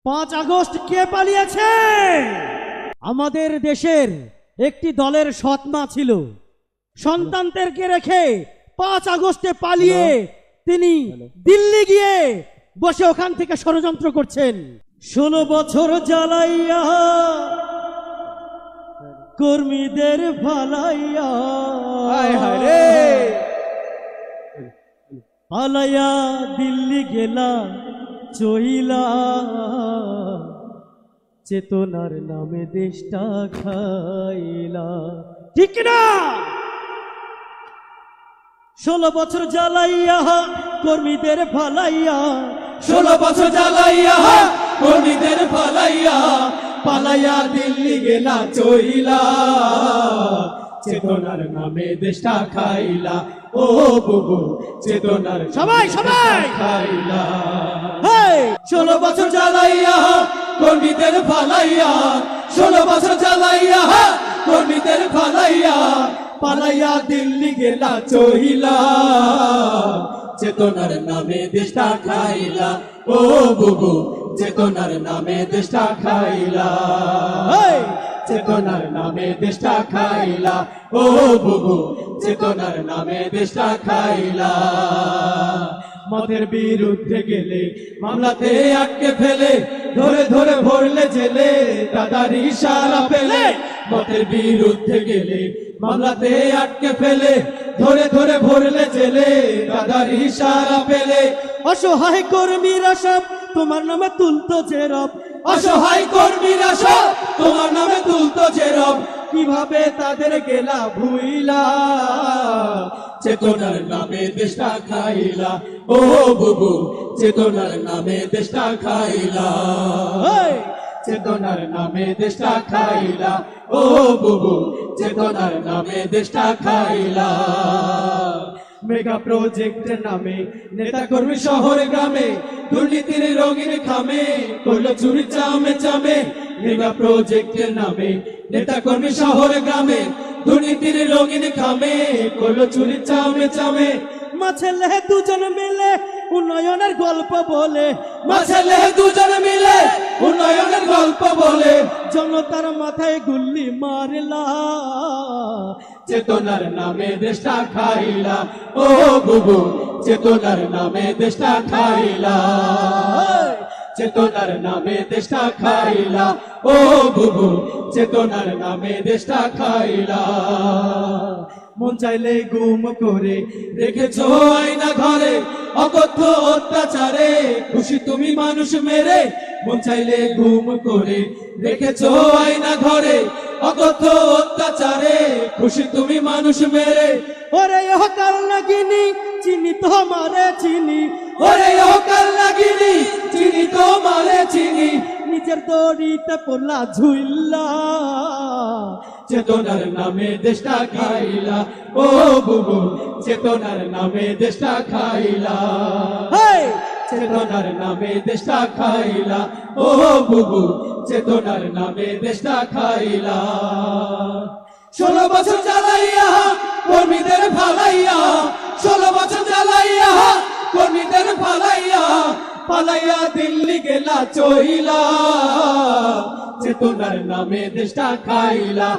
5 August কে পালিয়েছে? আমাদের দেশের একটি দলের সৎমা ছিল, সন্তানদেরকে রেখে 5 আগস্টে পালিয়ে তিনি দিল্লি গিয়ে বসে ওখান থেকে ষড়যন্ত্র করছেন। 16 বছর জ্বালাইয়া কর্মীদের ফালাইয়া পালাইয়া দিল্লি গেলা চইলা, চেতনার নামে দেশটা খাইলা। ঠিক না? 16 বছর জ্বালাইয়া কর্মীদের ফালাইয়া, 16 বছর জ্বালাইয়া কর্মীদের ফালাইয়া পালাইয়া দিল্লি গেলা চইলা, চেতনার নামে দেশটা খাইলা। ও বুবু চেতনার সবাই খাইলা। 16 বছর জ্বালাইয়া কর্মীদের ফালাইয়া, 16 বছর জ্বালাইয়া কর্মীদের ফালাইয়া পালাইয়া দিল্লি গেলা চইলা, চেতনার নামে দেশটা খাইলা। ও বুবু চেতনার নামে দেশটা খাইলা, চেতনার নামে দেশটা খাইলা। ও বুবু চেতনার নামে দেশটা খাইলা। মতের বিরুদ্ধে গেলে মামলাতে আটকে ফেলে, ধরে ধরে ভরলে জেলে দাদার ইশারা পেলে। মতের বিরুদ্ধে গেলে মামলাতে আটকে ফেলে, ধরে ধরে ভরলে জেলে দাদার ইশারা পেলে। অসহায় কর্মীরা সব তোমার নামে তুলতো জেরব, অসহায় কর্মীরা সব তোমার নামে তুলতো জেরব। কিভাবে তাদের গেলা ভুইলা, চেতনার নামে দেশটা খাইলা। ও বুবু চেতনার নামে দেশটা খাইলা, চেতনার নামে দেশটা খাইলা। ও বুবু চেতনার নামে দেশটা খাইলা। মেগা প্রজেক্টের নামে নেতা কর্মী শহরে গ্রামে দুর্নীতির রঙিন খামে করলো চুরি চামে চামে। মেগা প্রজেক্টের নামে নেতা কর্মী শহরে গ্রামে দুর্নীতির রঙিন খামে করলো চুরি চামে চামে। মাছেলে দুজন মিলে উন্নয়নের গল্প বলে, মাছেলে দুজন মিলে উন্নয়নের গল্প বলে জনতার মাথায় গুল্লি মারলা, চেতনার নামে দেশটা খাইলা। ও বুবু চেতনার নামে দেশটা খাইলা, চেতনার নামে দেশটা খাইলা। ও বুবু চেতনার নামে দেশটা খাইলা। মন চাইলে গুম করে রেখেছো আয়না ঘরে, অকথ্য অত্যাচারে খুশি তুমি মানুষ মেরে। মন চাইলে গুম করে রেখেছো আয়না ঘরে, অকথ্য অত্যাচারে খুশি তুমি মানুষ মেরে। ওরে ও কাল নাগিনী চিনি তোমারে চিনি, ওরে ও কাল নাগিনী চিনি তোমারে চিনি। নিজের দড়িতে পড়লা ঝুইল্লা, চেতনার নামে দেশটা খাইলা। ও বুবু চেতনার নামে দেশটা খাইলা, চেতনার নামে দেশটা খাইলা। ও বুবু চেতনার নামে দেশটা খাইলা। 16 বছর জ্বালাইয়া কর্মীদের ফালাইয়া, 16 বছর জ্বালাইয়া কর্মীদের ফালাইয়া পালাইয়া দিল্লি গেলা চইলা, চেতনার নামে দেশটা খাইলা।